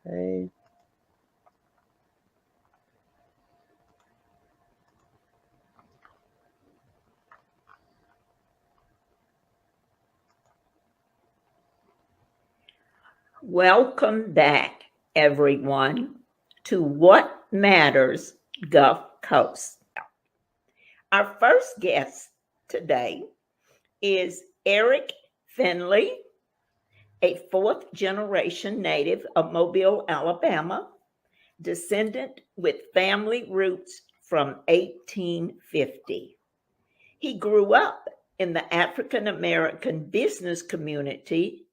Okay. Welcome back, everyone, to What Matters Gulf Coast. Our first guest today is Eric Finley, a fourth generation native of Mobile, Alabama, descendant with family roots from 1850. He grew up in the African American business community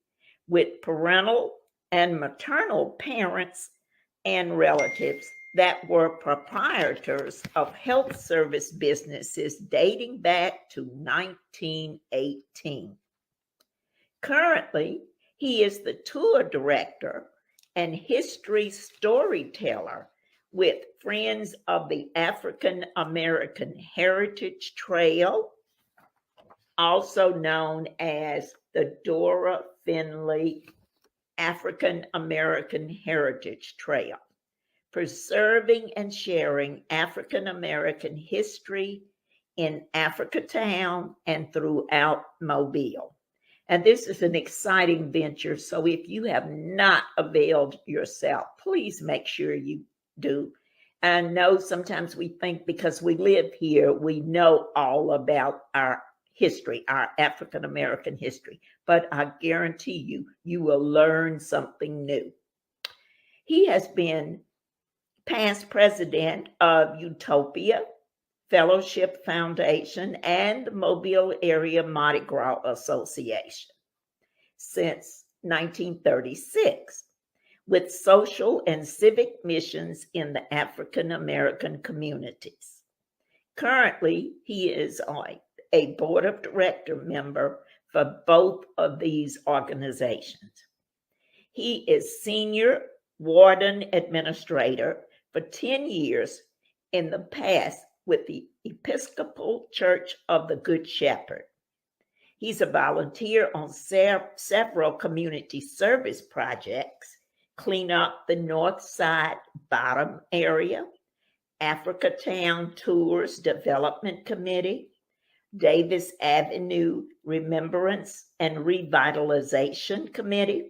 with parental and maternal parents and relatives that were proprietors of health service businesses dating back to 1918. Currently, he is the tour director and history storyteller with Friends of the African American Heritage Trail, also known as the Dora Finley African American Heritage Trail, preserving and sharing African American history in Africatown and throughout Mobile. And this is an exciting venture. So if you have not availed yourself, please make sure you do. And I know sometimes we think because we live here, we know all about our history, our African American history. But I guarantee you, you will learn something new. He has been past president of Utopia Fellowship Foundation and the Mobile Area Mardi Gras Association since 1936, with social and civic missions in the African American communities. Currently, he is a board of director member for both of these organizations. He is senior warden administrator for 10 years in the past with the Episcopal Church of the Good Shepherd. He's a volunteer on several community service projects: Clean Up the North Side Bottom Area, Africatown Tours Development Committee, Davis Avenue Remembrance and Revitalization Committee,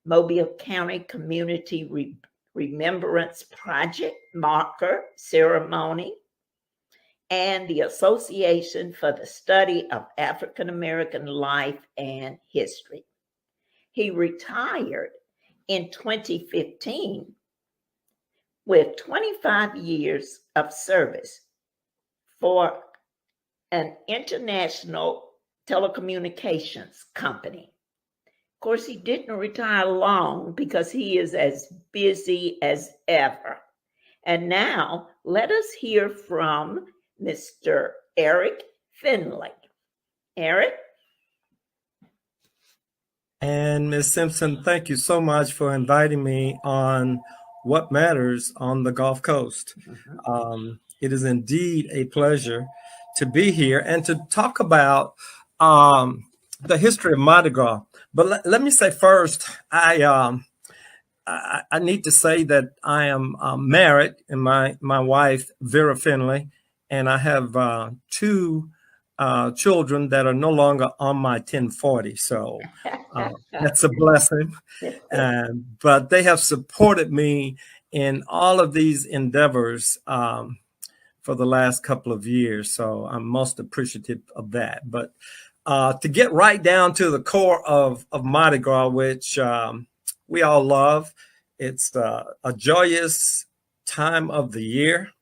Mobile County Community Remembrance Project Marker Ceremony, and the Association for the Study of African American Life and History. He retired in 2015 with 25 years of service for an international telecommunications company. Of course, he didn't retire long because he is as busy as ever. And now let us hear from Mr. Eric Finley. Eric? And Ms. Simpson, thank you so much for inviting me on What Matters on the Gulf Coast. It is indeed a pleasure to be here and to talk about the history of Mardi Gras. But let me say first, I need to say that I am married, and my wife, Vera Finley, and I have two children that are no longer on my 1040. So that's a blessing. But they have supported me in all of these endeavors for the last couple of years. So I'm most appreciative of that. But to get right down to the core of Mardi Gras, which we all love, it's a joyous time of the year.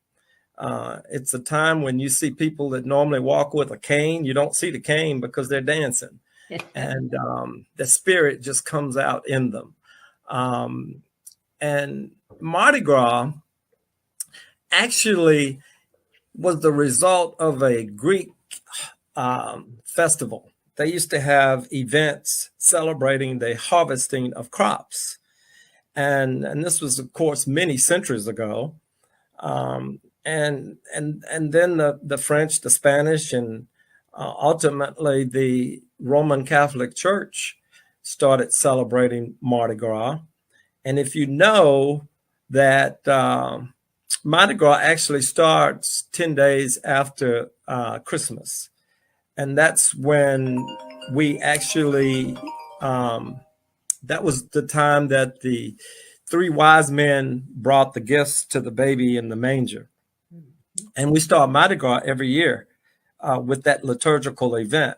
It's a time when you see people that normally walk with a cane. You don't see the cane because they're dancing. And the spirit just comes out in them. And Mardi Gras actually was the result of a Greek festival. They used to have events celebrating the harvesting of crops. And this was, of course, many centuries ago. And then the French, the Spanish, and ultimately the Roman Catholic Church started celebrating Mardi Gras. And if you know that Mardi Gras actually starts 10 days after Christmas. And that's when we actually, that was the time that the three wise men brought the gifts to the baby in the manger. And we start Mardi Gras every year with that liturgical event.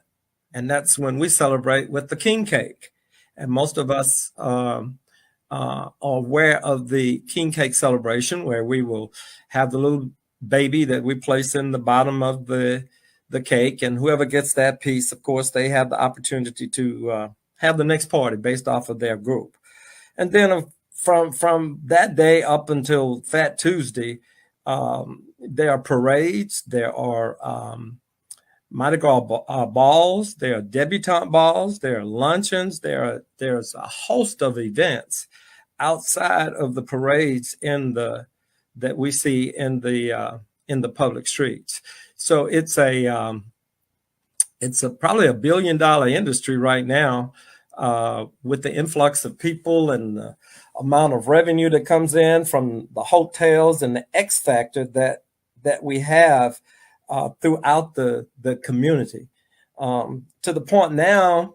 And that's when we celebrate with the king cake. And most of us are aware of the king cake celebration, where we will have the little baby that we place in the bottom of the cake. And whoever gets that piece, of course, they have the opportunity to have the next party based off of their group. And then from that day up until Fat Tuesday, there are parades, there are Mardi Gras balls, there are debutante balls, there are luncheons, there's a host of events outside of the parades that we see in the public streets. So it's probably $1 billion industry right now, with the influx of people and the amount of revenue that comes in from the hotels and the X factor that we have throughout the community, to the point now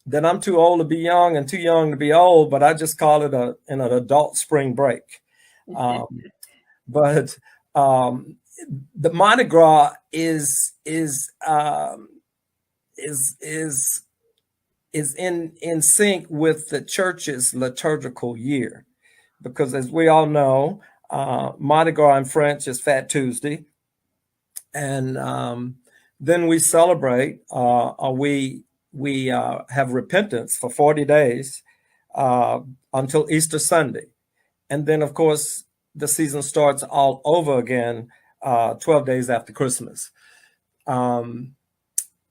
that I'm too old to be young and too young to be old, but I just call it an adult spring break. But the Mardi Gras is in sync with the church's liturgical year, because as we all know, Mardi Gras in French is Fat Tuesday, and then we celebrate, we have repentance for 40 days until Easter Sunday, and then of course the season starts all over again 12 days after Christmas. And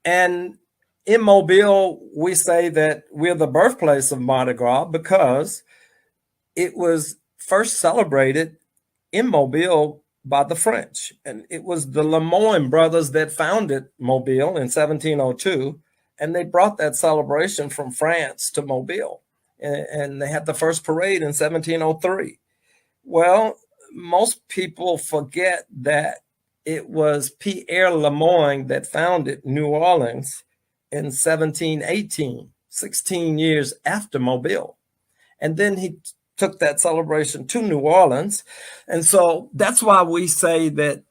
in Mobile, we say that we're the birthplace of Mardi Gras because it was first celebrated in Mobile by the French. And it was the Lemoyne brothers that founded Mobile in 1702. And they brought that celebration from France to Mobile. And they had the first parade in 1703. Well, most people forget that it was Pierre Lemoyne that founded New Orleans in 1718, 16 years after Mobile. And then he took that celebration to New Orleans. And so that's why we say that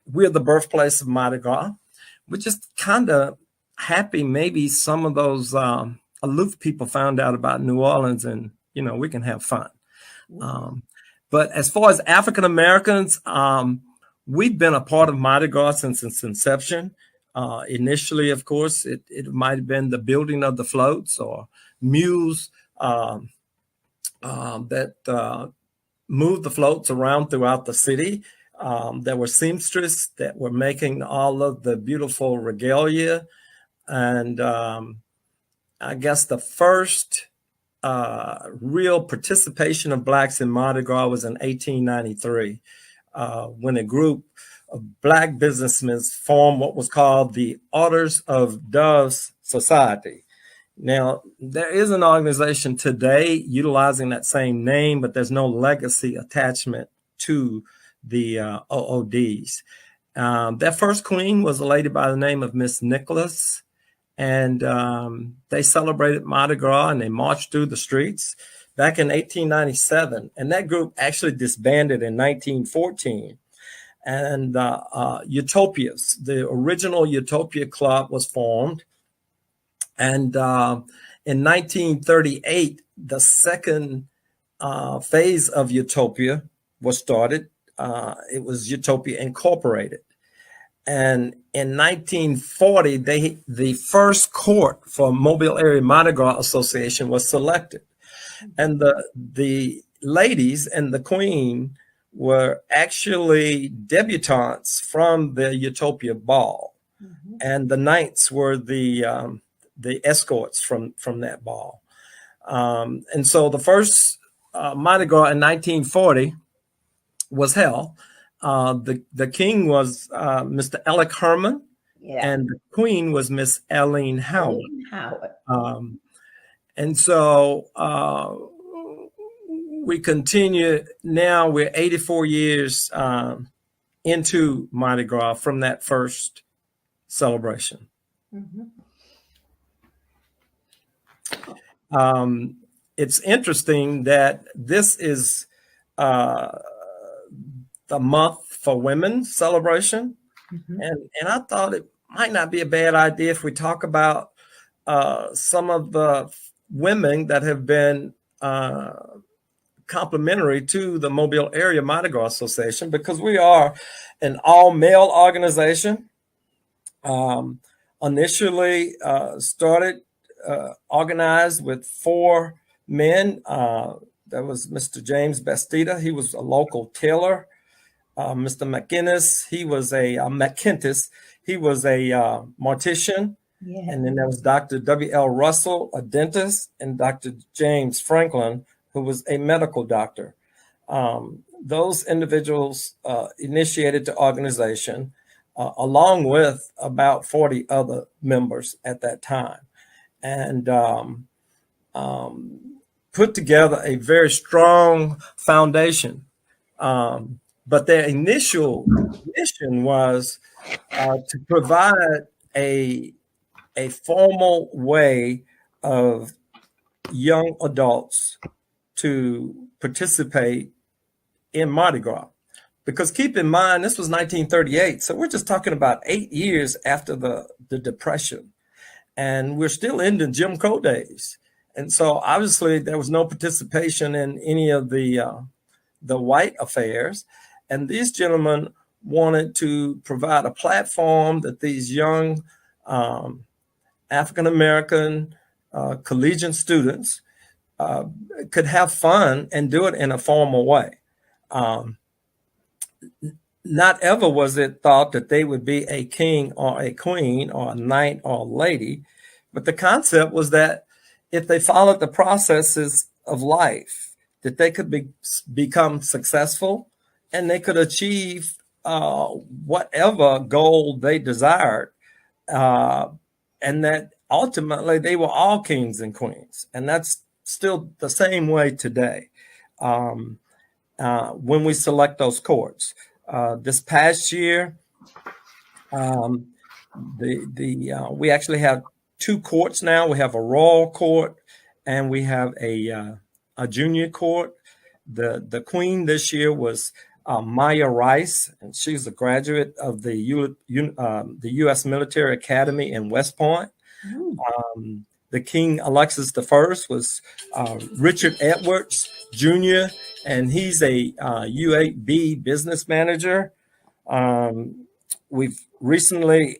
we're the birthplace of Mardi Gras. We're just kind of happy maybe some of those aloof people found out about New Orleans, and, we can have fun. But as far as African Americans, we've been a part of Mardi Gras since its inception. Initially, of course, it might have been the building of the floats or mules that moved the floats around throughout the city. There were seamstresses that were making all of the beautiful regalia. And I guess the first real participation of Blacks in Mardi Gras was in 1893, when a group of Black businessmen formed what was called the Orders of Doves Society. Now, there is an organization today utilizing that same name, but there's no legacy attachment to the OODs. Their first queen was a lady by the name of Miss Nicholas, and they celebrated Mardi Gras and they marched through the streets back in 1897. And that group actually disbanded in 1914. And Utopias, the original Utopia Club, was formed. And in 1938, the second phase of Utopia was started. It was Utopia Incorporated. And in 1940, the first court for Mobile Area Mardi Gras Association was selected. And the ladies and the queen were actually debutantes from the Utopia Ball. Mm-hmm. And the knights were the escorts from that ball. And so the first Mardi Gras in 1940 was held. The king was Mr. Alec Herman, and the queen was Miss Eileen Howard. And so we continue now. We're 84 years into Mardi Gras from that first celebration. It's interesting that this is the month for women celebration. And I thought it might not be a bad idea if we talk about some of the women that have been complimentary to the Mobile Area Mardi Gras Association, because we are an all-male organization. Initially started organized with 4 men. There was Mr. James Bastida. He was a local tailor. Mr. McInnes, he was a McKintis. He was a mortician. Yeah. And then there was Dr. W.L. Russell, a dentist, and Dr. James Franklin, who was a medical doctor. Those individuals initiated the organization along with about 40 other members at that time, and put together a very strong foundation. But their initial mission was to provide a formal way of young adults to participate in Mardi Gras. Because keep in mind, this was 1938. So we're just talking about 8 years after the Depression. And we're still in the Jim Crow days. And so obviously there was no participation in any of the white affairs. And these gentlemen wanted to provide a platform that these young African-American collegiate students could have fun and do it in a formal way. Not ever was it thought that they would be a king or a queen or a knight or a lady, but the concept was that if they followed the processes of life, that they could become successful and they could achieve whatever goal they desired, and that ultimately they were all kings and queens. And that's still the same way today when we select those courts. This past year, we actually have 2 courts now. We have a royal court and we have a junior court. The queen this year was Maya Rice, and she's a graduate of the U.S. Military Academy in West Point. The King Alexis I was Richard Edwards Jr., and he's a U8B business manager. We've recently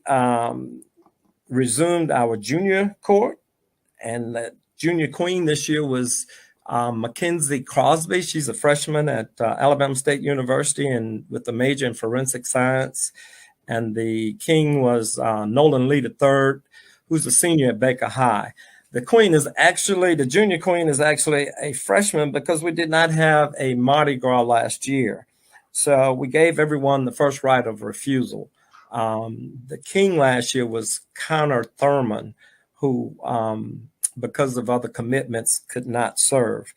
resumed our junior court, and the junior queen this year was Mackenzie Crosby. She's a freshman at Alabama State University and with a major in forensic science. And the king was Nolan Lee III, who's a senior at Baker High. The junior queen is actually a freshman because we did not have a Mardi Gras last year. So we gave everyone the first right of refusal. The king last year was Connor Thurman, who, because of other commitments, could not serve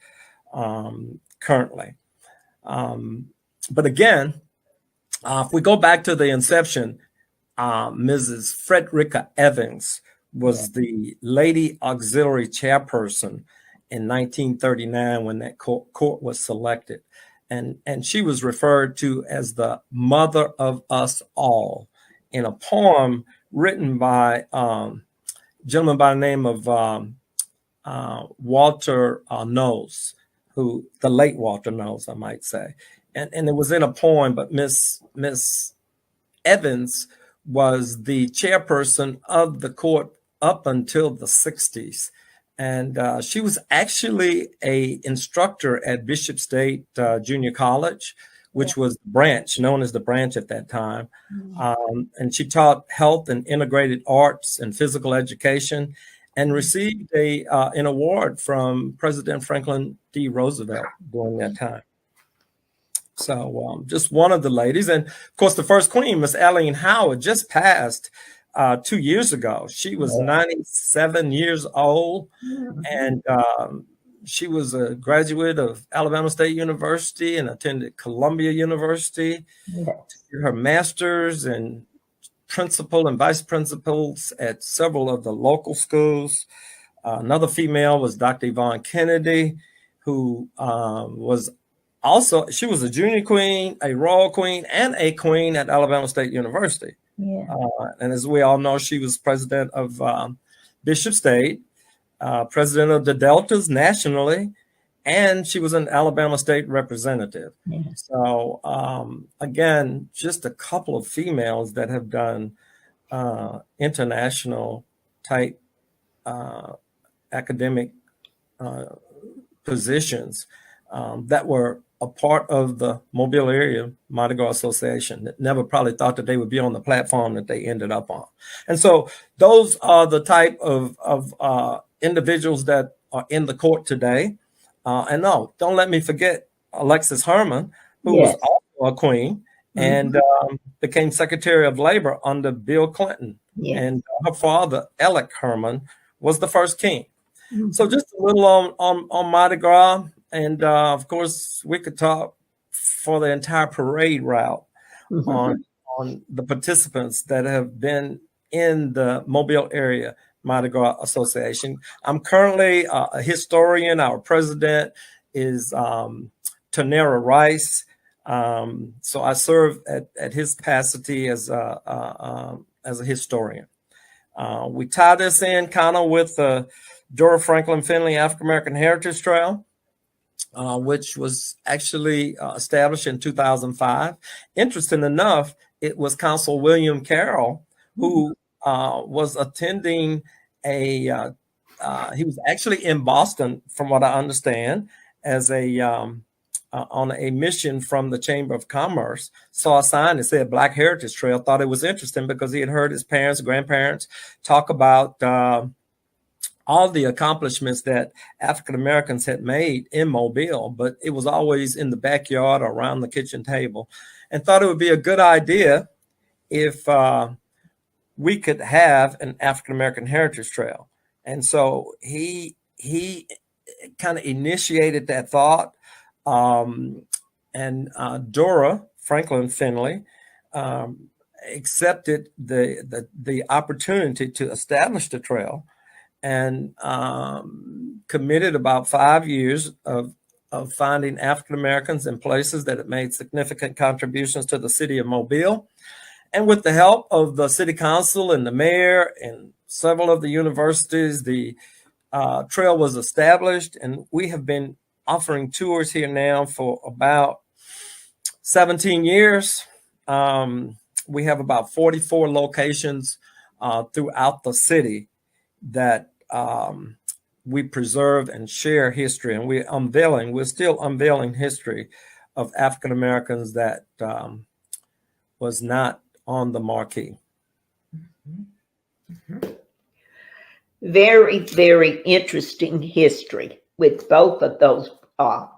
currently. But again, if we go back to the inception, Mrs. Frederica Evans was the Lady Auxiliary Chairperson in 1939 when that court was selected. And she was referred to as the mother of us all in a poem written by a gentleman by the name of Walter Knowles, the late Walter Knowles, I might say. And it was in a poem, but Miss Evans was the chairperson of the court up until the 60s. And she was actually an instructor at Bishop State Junior College, which was the branch, known as the branch at that time. And she taught health and integrated arts and physical education, and received an award from President Franklin D. Roosevelt during that time. So just one of the ladies. And of course, the first queen, Miss Eileen Howard, just passed 2 years ago. She was 97 years old. And She was a graduate of Alabama State University and attended Columbia University. Yes. Her master's and principal and vice principals at several of the local schools. Another female was Dr. Yvonne Kennedy, who was also, she was a junior queen, a royal queen, and a queen at Alabama State University. Yeah. And as we all know, she was president of Bishop State, president of the Deltas nationally, and she was an Alabama State representative. Yeah. So again, just a couple of females that have done international type academic positions that were a part of the Mobile Area Mardi Gras Association that never probably thought that they would be on the platform that they ended up on. And so those are the type of individuals that are in the court today. And no, don't let me forget Alexis Herman, who was also a queen and became Secretary of Labor under Bill Clinton. Yes. And her father, Alec Herman, was the first king. So just a little on Mardi Gras. And of course, we could talk for the entire parade route on the participants that have been in the Mobile Area Mardi Gras Association. I'm currently a historian. Our president is Tanera Rice. So I serve at his capacity as a historian. We tie this in kind of with the Dora Franklin Finley African American Heritage Trail, which was actually established in 2005. Interesting enough, it was Consul William Carroll who was attending he was actually in Boston, from what I understand, as on a mission from the Chamber of Commerce, saw a sign that said Black Heritage Trail, thought it was interesting because he had heard his parents, grandparents talk about all the accomplishments that African Americans had made in Mobile, but it was always in the backyard or around the kitchen table, and thought it would be a good idea if we could have an African American Heritage Trail. And so he kind of initiated that thought, and Dora Franklin Finley accepted the opportunity to establish the trail, and committed about 5 years of finding African Americans in places that had made significant contributions to the city of Mobile. And with the help of the city council and the mayor and several of the universities, the trail was established, and we have been offering tours here now for about 17 years. We have about 44 locations throughout the city that we preserve and share history, and we're still unveiling history of African Americans that was not on the marquee. Very, very interesting history with both of those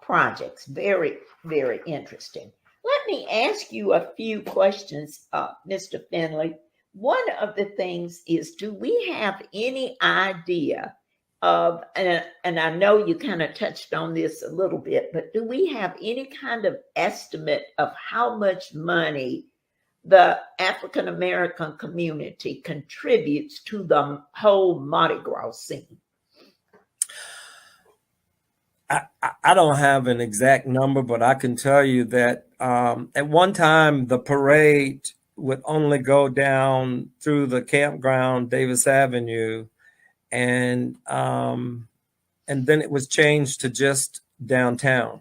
projects. Very, very interesting. Let me ask you a few questions, Mr. Finley. One of the things is, do we have any idea of, and I know you kind of touched on this a little bit, but do we have any kind of estimate of how much money the African American community contributes to the whole Mardi Gras scene? I don't have an exact number, but I can tell you that at one time the parade would only go down through the campground, Davis Avenue, and then it was changed to just downtown.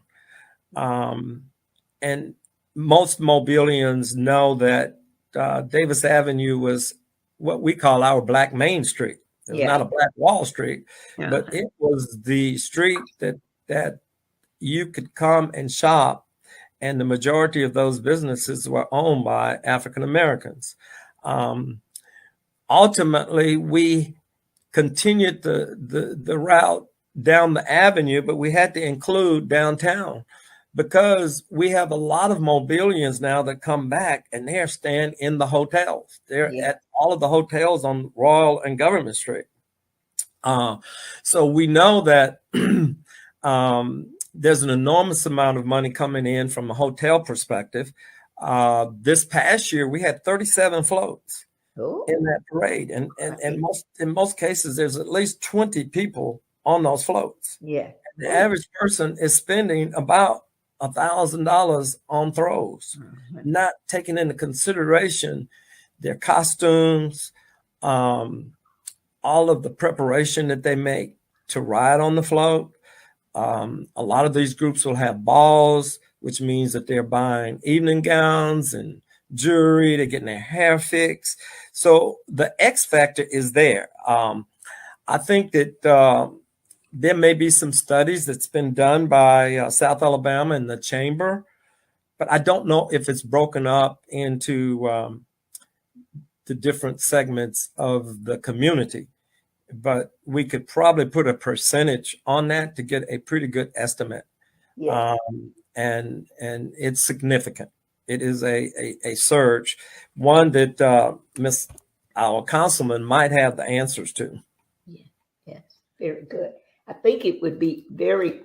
And most Mobilians know that Davis Avenue was what we call our Black Main Street. It was not a Black Wall Street, but it was the street that you could come and shop, and the majority of those businesses were owned by African Americans. Ultimately, we continued the route down the avenue, but we had to include downtown because we have a lot of Mobilians now that come back and they're staying in the hotels. They're at all of the hotels on Royal and Government Street. So we know that There's an enormous amount of money coming in from a hotel perspective. This past year, we had 37 floats in that parade, and in most cases, there's at least 20 people on those floats. Yeah, the average person is spending about $1,000 on throws, not taking into consideration their costumes, all of the preparation that they make to ride on the float. A lot of these groups will have balls, which means that they're buying evening gowns and jewelry, they're getting their hair fixed. So the X factor is there. I think that there may be some studies that's been done by South Alabama and the Chamber, but I don't know if it's broken up into the different segments of the community. But we could probably put a percentage on that to get a pretty good estimate. Yeah. And it's significant. It is a surge, one that our councilman might have the answers to. Yeah. Yes. Very good. I think it would be very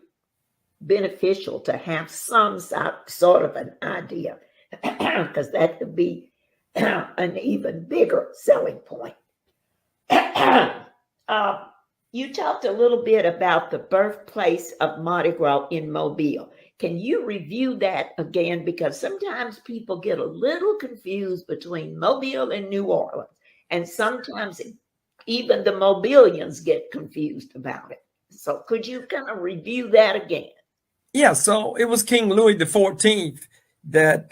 beneficial to have some sort of an idea, because that could be an even bigger selling point. You talked a little bit about the birthplace of Mardi Gras in Mobile. Can you review that again? Because sometimes people get a little confused between Mobile and New Orleans, and sometimes even the Mobilians get confused about it. So could you kind of review that again? Yeah, so it was King Louis XIV that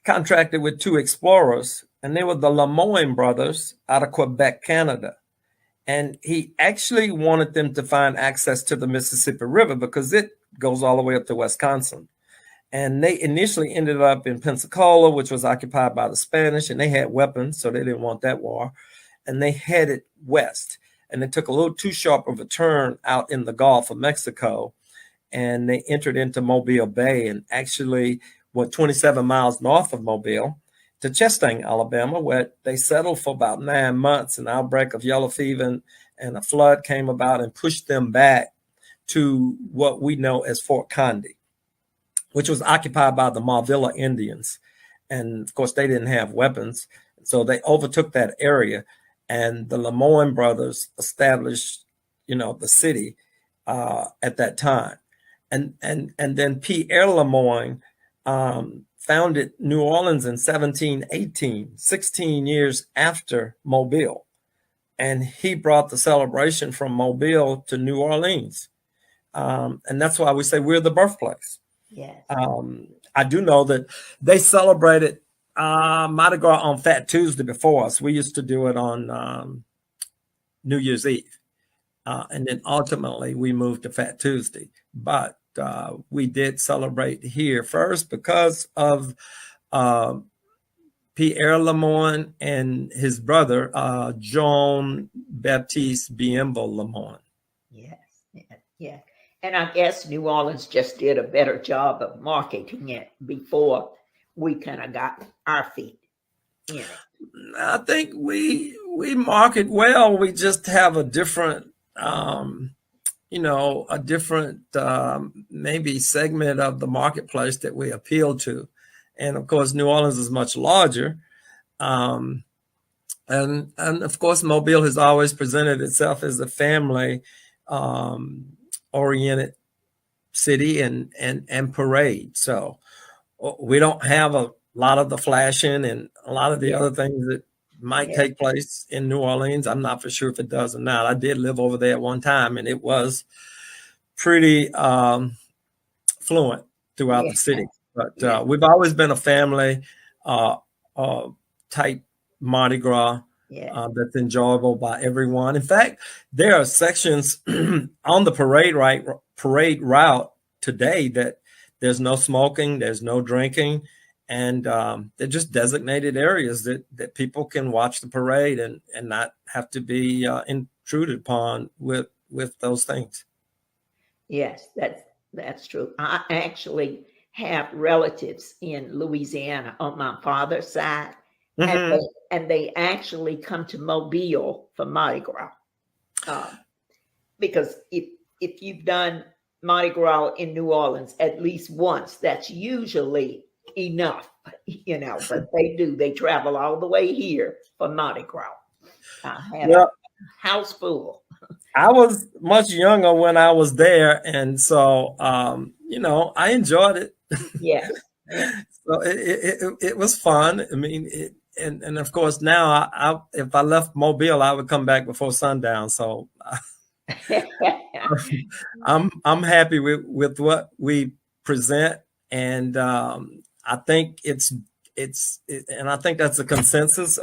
contracted with two explorers, and they were the Lemoyne brothers out of Quebec, Canada. And he actually wanted them to find access to the Mississippi River because it goes all the way up to Wisconsin. And they initially ended up in Pensacola, which was occupied by the Spanish, and they had weapons, so they didn't want that war. And they headed west. And they took a little too sharp of a turn out in the Gulf of Mexico, and they entered into Mobile Bay and actually went 27 miles north of Mobile to Chestang, Alabama, where they settled for about 9 months. An outbreak of yellow fever and a flood came about and pushed them back to what we know as Fort Condé, which was occupied by the Marvilla Indians. And of course, they didn't have weapons. So they overtook that area, and the Lemoyne brothers established, the city at that time. And then Pierre Lemoyne founded New Orleans in 1718, 16 years after Mobile. And he brought the celebration from Mobile to New Orleans. And that's why we say we're the birthplace. Yes. I do know that they celebrated Mardi Gras on Fat Tuesday before us. We used to do it on New Year's Eve. And then ultimately we moved to Fat Tuesday. But we did celebrate here first because of Pierre Lemoyne and his brother, Jean Baptiste Bienville Lemoyne. Yes, yeah. And I guess New Orleans just did a better job of marketing it before we kind of got our feet in it. I think we market well. We just have a different maybe segment of the marketplace that we appeal to. And of course, New Orleans is much larger. And of course, Mobile has always presented itself as a family oriented city and parade. So we don't have a lot of the flashing and a lot of the other things that might take place in New Orleans. I'm not for sure if it does or not. I did live over there at one time, and it was pretty fluent throughout the city. But we've always been a family type Mardi Gras that's enjoyable by everyone. In fact, there are sections on the parade route today that there's no smoking, there's no drinking. And they're just designated areas that people can watch the parade and not have to be intruded upon with those things. Yes, that's true. I actually have relatives in Louisiana on my father's side, and they actually come to Mobile for Mardi Gras because if you've done Mardi Gras in New Orleans at least once, that's usually enough, but they travel all the way here for Mardi Gras. I had a Well, house full. I was much younger when I was there, and so I enjoyed it. Yes. Yes. So it was fun. I mean, and of course now if I left Mobile, I would come back before sundown. So I'm happy with what we present, and I think and I think that's a consensus.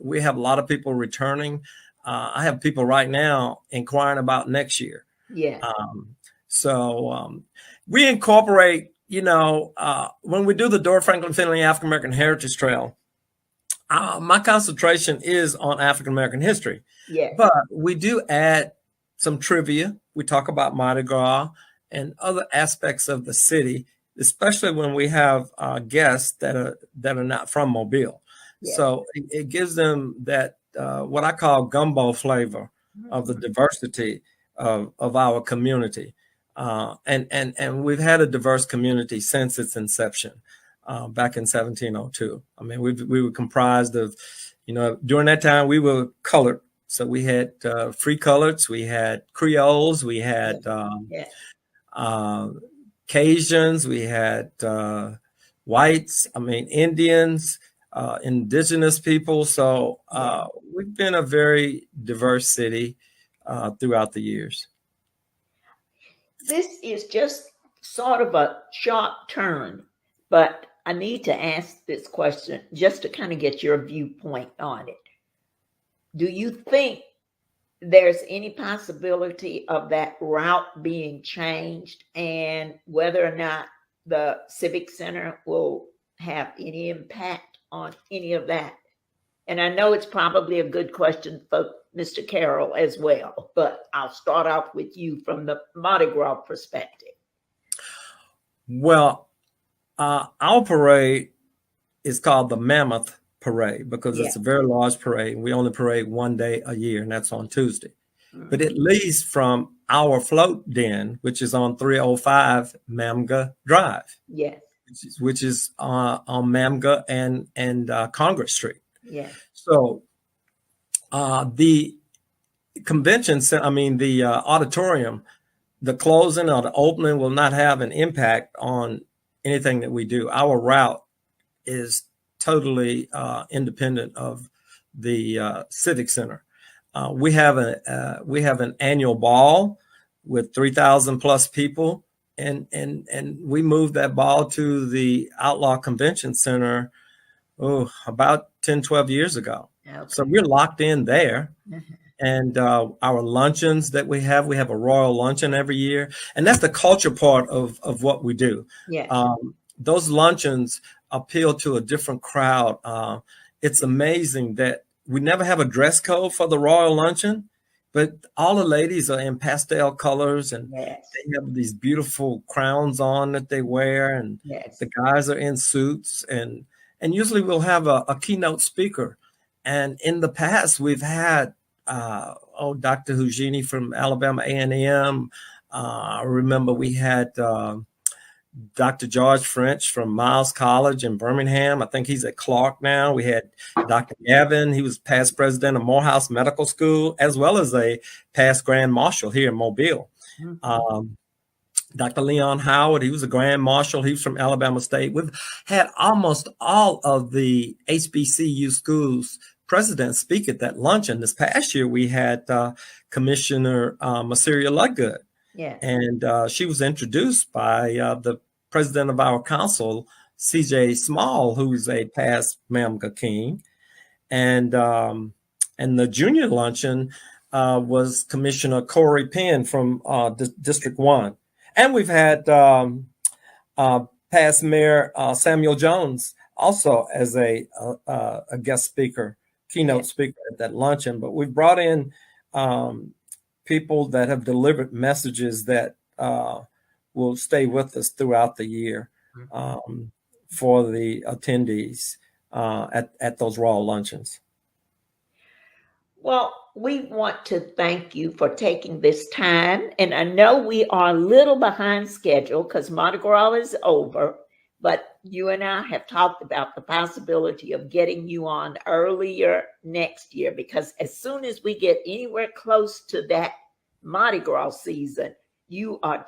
We have a lot of people returning. I have people right now inquiring about next year. Yeah. So we incorporate, when we do the Dora Franklin Finley African American Heritage Trail, my concentration is on African American history. Yeah. But we do add some trivia. We talk about Mardi Gras and other aspects of the city, especially when we have guests that are not from Mobile. Yeah. So it gives them that what I call gumbo flavor of the diversity of our community. And we've had a diverse community since its inception back in 1702. I mean, we were comprised of, during that time we were colored. So we had free coloreds, we had Creoles, we had Cajuns, we had whites, Indians, indigenous people. So we've been a very diverse city throughout the years. This is just sort of a sharp turn, but I need to ask this question just to kind of get your viewpoint on it. Do you think there's any possibility of that route being changed, and whether or not the Civic Center will have any impact on any of that? And I know it's probably a good question for Mr. Carroll as well, but I'll start off with you from the Mardi Gras perspective. Well, our parade is called the Mammoth Parade because it's a very large parade. We only parade one day a year, and that's on Tuesday. Mm-hmm. But it leaves from our float den, which is on 305 Mamga Drive. Yes. Which is on Mamga and Congress Street. Yeah. So the convention, the auditorium, the closing or the opening will not have an impact on anything that we do. Our route is totally independent of the Civic Center. We have an annual ball with 3,000 plus people, and we moved that ball to the Outlaw Convention Center about 10, 12 years ago. Okay. So we're locked in there. Mm-hmm. And our luncheons that we have a royal luncheon every year. And that's the culture part of what we do. Yeah. Those luncheons appeal to a different crowd. It's amazing that we never have a dress code for the royal luncheon, but all the ladies are in pastel colors, and they have these beautiful crowns on that they wear, and the guys are in suits, and usually we'll have a keynote speaker. And in the past, we've had Dr. Houdini from Alabama A&M. I remember we had Dr. George French from Miles College in Birmingham. I think he's at Clark now. We had Dr. Gavin. He was past president of Morehouse Medical School, as well as a past Grand Marshal here in Mobile. Mm-hmm. Dr. Leon Howard, he was a Grand Marshal. He was from Alabama State. We've had almost all of the HBCU schools presidents speak at that luncheon. This past year, we had Commissioner Masiria Ludgood. Yeah. And she was introduced by the president of our council, C.J. Small, who's a past Mamga King. And the junior luncheon was Commissioner Corey Penn from District 1. And we've had past Mayor Samuel Jones also as a guest speaker, keynote speaker at that luncheon. But we've brought in people that have delivered messages that will stay with us throughout the year for the attendees at those royal luncheons. Well, we want to thank you for taking this time. And I know we are a little behind schedule because Mardi Gras is over, but you and I have talked about the possibility of getting you on earlier next year, because as soon as we get anywhere close to that Mardi Gras season, you are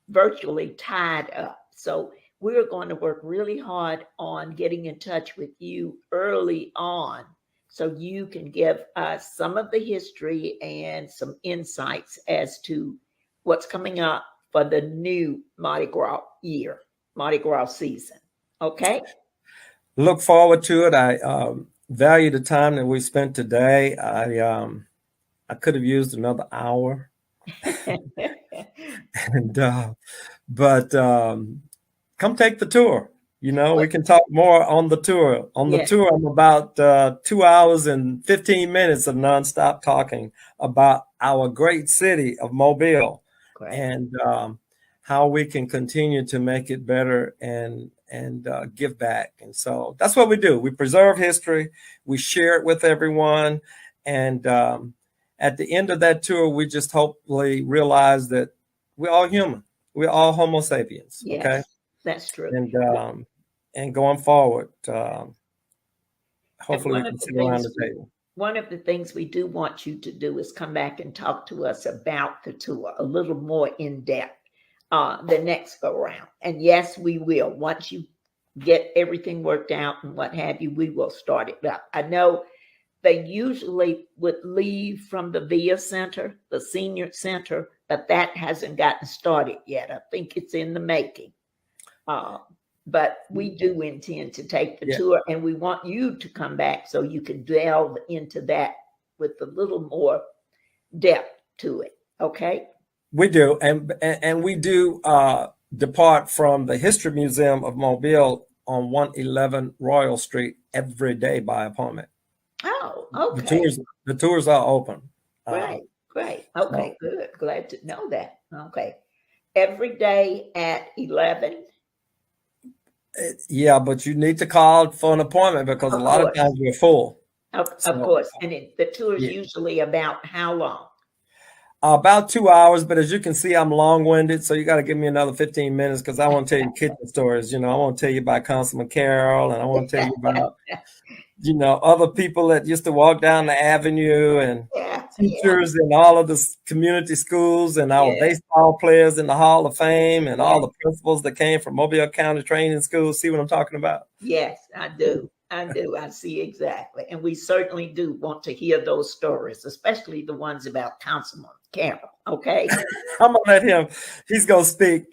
virtually tied up. So we're going to work really hard on getting in touch with you early on so you can give us some of the history and some insights as to what's coming up for the new Mardi Gras year, Mardi Gras season. Okay? Look forward to it. I value the time that we spent today. I could have used another hour, and but come take the tour. We can talk more on the tour. On the Yes. tour, I'm about 2 hours and 15 minutes of nonstop talking about our great city of Mobile. Great. And how we can continue to make it better and give back. And so that's what we do. We preserve history. We share it with everyone. And at the end of that tour, we just hopefully realize that we're all human. We're all Homo sapiens. Yes, okay, that's true. And going forward, hopefully we one can of the sit around things the table. One of the things we do want you to do is come back and talk to us about the tour a little more in depth the next go round. And yes, we will. Once you get everything worked out and what have you, we will start it up. I know they usually would leave from the VIA Center, the senior center, but that hasn't gotten started yet. I think it's in the making. But we do intend to take the tour, and we want you to come back so you can delve into that with a little more depth to it. Okay? We do, and we do depart from the History Museum of Mobile on 111 Royal Street every day by appointment. Oh, okay. The tours are open. Great. Okay, good. Glad to know that. Okay. Every day at 11. Yeah, but you need to call for an appointment because a lot of times we're full. Of course. And the tour is usually about how long? About 2 hours, but as you can see, I'm long-winded, so you got to give me another 15 minutes because I want to tell you kitchen stories. I want to tell you about Constable Carroll, and I want to tell you about, other people that used to walk down the avenue, and teachers in all of the community schools, and our baseball players in the Hall of Fame, and all the principals that came from Mobile County Training School. See what I'm talking about? Yes, I do. I see exactly. And we certainly do want to hear those stories, especially the ones about Councilman Carroll. Okay. I'm going to let him. He's going to speak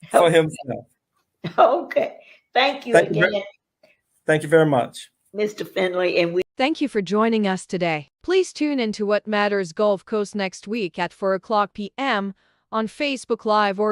for himself. Okay. Thank you again. Thank you very much, Mr. Finley. And thank you for joining us today. Please tune into What Matters Gulf Coast next week at 4 o'clock p.m. on Facebook Live or